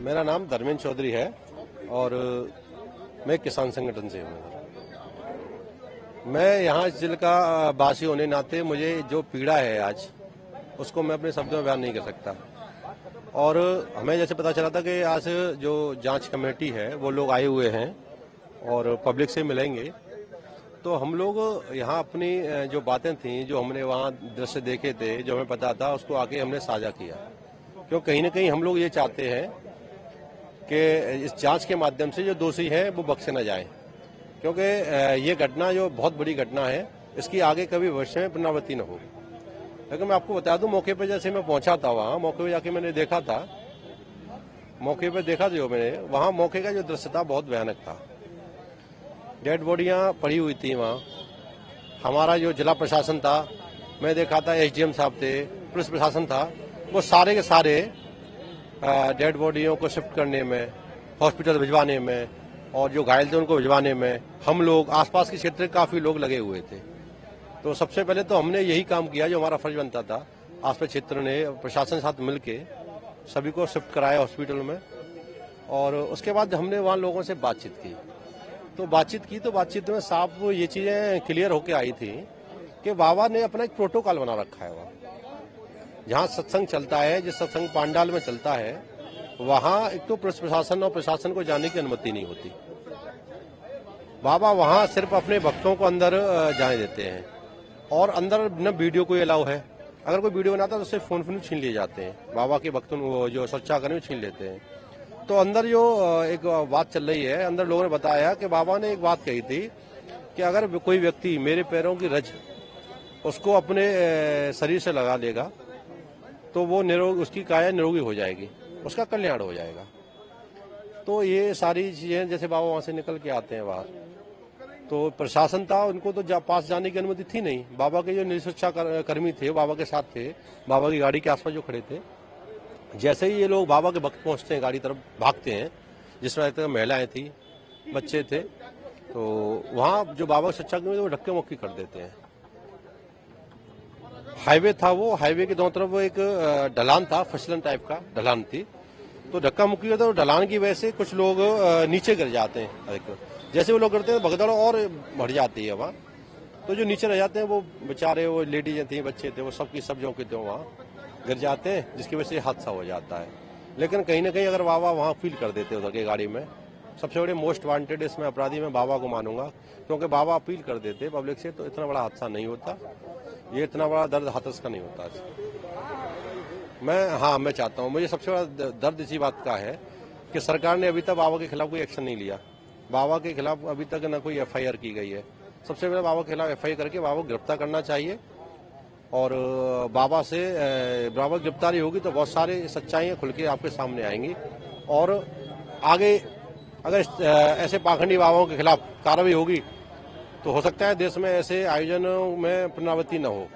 मेरा नाम धर्मेंद्र चौधरी है और मैं किसान संगठन से हूँ। मैं यहाँ इस जिले का वासी होने नाते मुझे जो पीड़ा है आज, उसको मैं अपने शब्दों में बयान नहीं कर सकता। और हमें जैसे पता चला था कि आज जो जांच कमेटी है वो लोग आए हुए हैं और पब्लिक से मिलेंगे, तो हम लोग यहाँ अपनी जो बातें थी, जो हमने वहाँ दृश्य देखे थे, जो हमें पता था, उसको आके हमने साझा किया। क्यों कहीं न कहीं हम लोग ये चाहते हैं कि इस जांच के माध्यम से जो दोषी हैं वो बख्शे न जाएं, क्योंकि ये घटना जो बहुत बड़ी घटना है, इसकी आगे कभी भविष्य में पुनरावृत्ति न हो। लेकिन मैं आपको बता दूं, मौके पर जैसे मैं पहुंचा था, वहाँ मौके पर जाके मैंने देखा था, मौके पर देखा जो मैंने वहाँ मौके का जो दृश्य था बहुत भयानक था। डेड बॉडियाँ पड़ी हुई थी वहाँ। हमारा जो जिला प्रशासन था, मैं देखा था एसडीएम साहब थे, पुलिस प्रशासन था, वो सारे के सारे डेड बॉडियों को शिफ्ट करने में, हॉस्पिटल भिजवाने में और जो घायल थे उनको भिजवाने में हम लोग आसपास के क्षेत्र के काफी लोग लगे हुए थे। तो सबसे पहले तो हमने यही काम किया जो हमारा फर्ज बनता था। आसपास क्षेत्र ने प्रशासन के साथ मिलके सभी को शिफ्ट कराया हॉस्पिटल में, और उसके बाद हमने वहाँ लोगों से बातचीत की। तो बातचीत में साफ ये चीजें क्लियर होके आई थी कि बाबा ने अपना एक प्रोटोकॉल बना रखा है। वहाँ जहाँ सत्संग चलता है, जिस सत्संग पांडाल में चलता है, वहाँ एक तो पुलिस प्रशासन और प्रशासन को जाने की अनुमति नहीं होती। बाबा वहाँ सिर्फ अपने भक्तों को अंदर जाने देते हैं, और अंदर न वीडियो कोई अलाउ है। अगर कोई वीडियो बनाता है तो उससे फोन छीन लिए जाते हैं, बाबा के भक्तों जो सुरक्षाकर्मी छीन लेते हैं। तो अंदर जो एक बात चल रही है, अंदर लोगों ने बताया कि बाबा ने एक बात कही थी कि अगर कोई व्यक्ति मेरे पैरों की रज उसको अपने शरीर से लगा लेगा तो वो उसकी काया निरोगी हो जाएगी, उसका कल्याण हो जाएगा। तो ये सारी चीजें, जैसे बाबा वहां से निकल के आते हैं बाहर, तो प्रशासन था, उनको तो पास जाने की अनुमति थी नहीं। बाबा के जो निरीक्षुरक्षा कर्मी थे, बाबा के साथ थे, बाबा की गाड़ी के आसपास जो खड़े थे, जैसे ही ये लोग बाबा के भक्त पहुंचते हैं, गाड़ी तरफ भागते हैं, जिस तरह महिलाएं थी, बच्चे थे, तो वहां जो बाबा की सुरक्षा कर्मी थे वो धक्के मुक्की कर देते हैं। हाईवे था, वो हाईवे के दोनों तरफ वो एक ढलान था, फिसलन टाइप का ढलान थी, तो धक्का मुक्की होता है। ढलान की वजह से कुछ लोग नीचे गिर जाते हैं। जैसे वो लोग गिरते हैं, भगदड़ और बढ़ जाती है वहाँ। तो जो नीचे रह जाते हैं वो बेचारे, वो लेडीज थी, बच्चे थे, वो सबकी सब जो थे वहाँ गिर जाते हैं, जिसकी वजह से हादसा हो जाता है। लेकिन कहीं ना कहीं अगर बाबा वहाँ फील कर देते उधर की गाड़ी में, सबसे बड़े मोस्ट वांटेड इसमें अपराधी मैं बाबा को मानूंगा, क्योंकि बाबा अपील कर देते पब्लिक से, तो इतना बड़ा हादसा नहीं होता, ये इतना बड़ा दर्द हादस का नहीं होता। मैं चाहता हूँ, मुझे सबसे बड़ा दर्द इसी बात का है कि सरकार ने अभी तक बाबा के खिलाफ कोई एक्शन नहीं लिया। बाबा के खिलाफ अभी तक न कोई एफआईआर की गई है। सबसे पहले बाबा के खिलाफ एफआईआर करके बाबा को गिरफ्तार करना चाहिए, और बाबा की गिरफ्तारी होगी तो बहुत सारे सच्चाइयां खुल के आपके सामने आएंगी, और आगे अगर ऐसे पाखंडी बाबाओं के खिलाफ कार्रवाई होगी तो हो सकता है देश में ऐसे आयोजनों में पुनरावृत्ति न हो।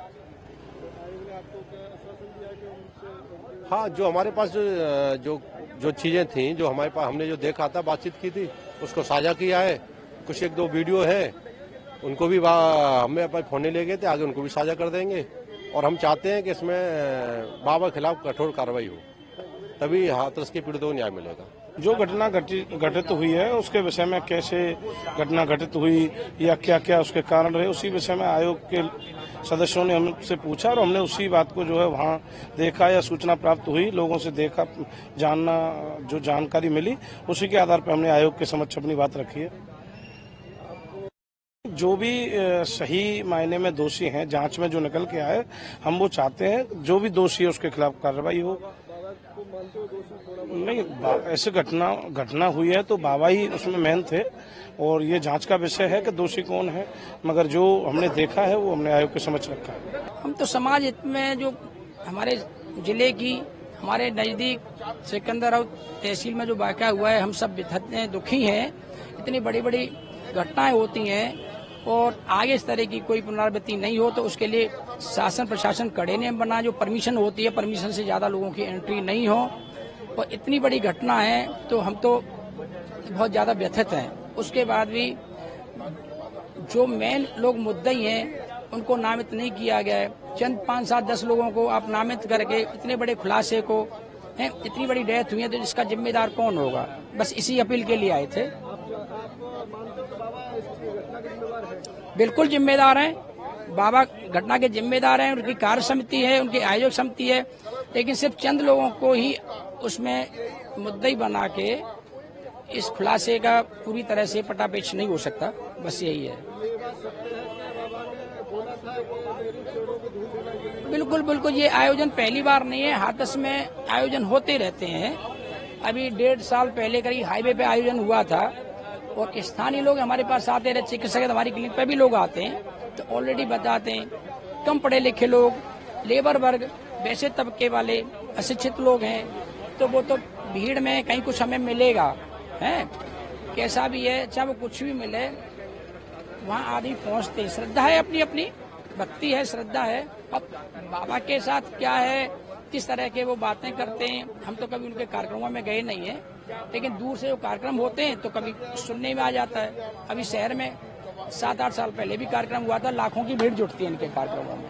हाँ, जो हमारे पास जो चीजें थी, जो हमारे पास हमने जो देखा था, बातचीत की थी, उसको साझा किया है। कुछ एक दो वीडियो है, उनको भी हमें अपने फोन ले गए थे, आगे उनको भी साझा कर देंगे। और हम चाहते हैं कि इसमें बाबा के खिलाफ कठोर कार्रवाई हो, तभी हाथरस के पीड़ितों को न्याय मिलेगा। जो घटना घटित हुई है, उसके विषय में कैसे घटना घटित हुई या क्या क्या उसके कारण रहे, उसी विषय में आयोग के सदस्यों ने हमसे पूछा, और हमने उसी बात को जो है वहाँ देखा, या सूचना प्राप्त हुई, लोगों से देखा, जानना, जो जानकारी मिली, उसी के आधार पर हमने आयोग के समक्ष अपनी बात रखी है। जो भी सही मायने में दोषी हैं, जांच में जो निकल के आए, हम वो चाहते हैं जो भी दोषी है उसके खिलाफ कार्रवाई हो। नहीं, ऐसे घटना हुई है तो बाबा ही उसमें मेन थे, और ये जांच का विषय है कि दोषी कौन है, मगर जो हमने देखा है वो हमने आयोग के समक्ष रखा है। हम तो समाज में जो हमारे जिले की, हमारे नजदीक सिकंदर तहसील में जो वाक़या हुआ है, हम सब दुखी हैं। इतनी बड़ी बड़ी घटनाएं होती हैं, और आगे इस तरह की कोई पुनरावृत्ति नहीं हो तो उसके लिए शासन प्रशासन कड़े नियम बना, जो परमिशन होती है, परमिशन से ज्यादा लोगों की एंट्री नहीं हो। और इतनी बड़ी घटना है तो हम तो बहुत ज्यादा व्यथित हैं। उसके बाद भी जो मेन लोग मुद्दई हैं उनको नामित नहीं किया गया है। चंद 5, 7, 10 लोगों को आप नामित करके इतने बड़े खुलासे को हैं, इतनी बड़ी डेथ हुई है तो इसका जिम्मेदार कौन होगा? बस इसी अपील के लिए आए थे। बिल्कुल जिम्मेदार हैं बाबा, घटना के जिम्मेदार हैं। उनकी कार्य समिति है, उनकी आयोजक समिति है, लेकिन सिर्फ चंद लोगों को ही उसमें मुद्दई बना के इस खुलासे का पूरी तरह से पटापेच नहीं हो सकता। बस यही है। बिल्कुल बिल्कुल, ये आयोजन पहली बार नहीं है, हाथरस में आयोजन होते रहते हैं। अभी 1.5 साल पहले करीब हाईवे पे आयोजन हुआ था और स्थानीय लोग हमारे पास आते रहे, चिकित्सक हमारी क्लिनिक पे भी लोग आते हैं तो ऑलरेडी बताते हैं। कम पढ़े लिखे लोग, लेबर वर्ग, वैसे तबके वाले, अशिक्षित लोग हैं तो वो तो भीड़ में कहीं कुछ हमें मिलेगा, है कैसा भी है, चाहे वो कुछ भी मिले, वहाँ आदमी पहुँचते। श्रद्धा है, अपनी अपनी भक्ति है, श्रद्धा है। अब बाबा के साथ क्या है, किस तरह के वो बातें करते हैं, हम तो कभी उनके कार्यक्रमों में गए नहीं हैं, लेकिन दूर से जो कार्यक्रम होते हैं तो कभी सुनने में आ जाता है। अभी शहर में 7-8 साल पहले भी कार्यक्रम हुआ था, लाखों की भीड़ जुटती है इनके कार्यक्रमों में।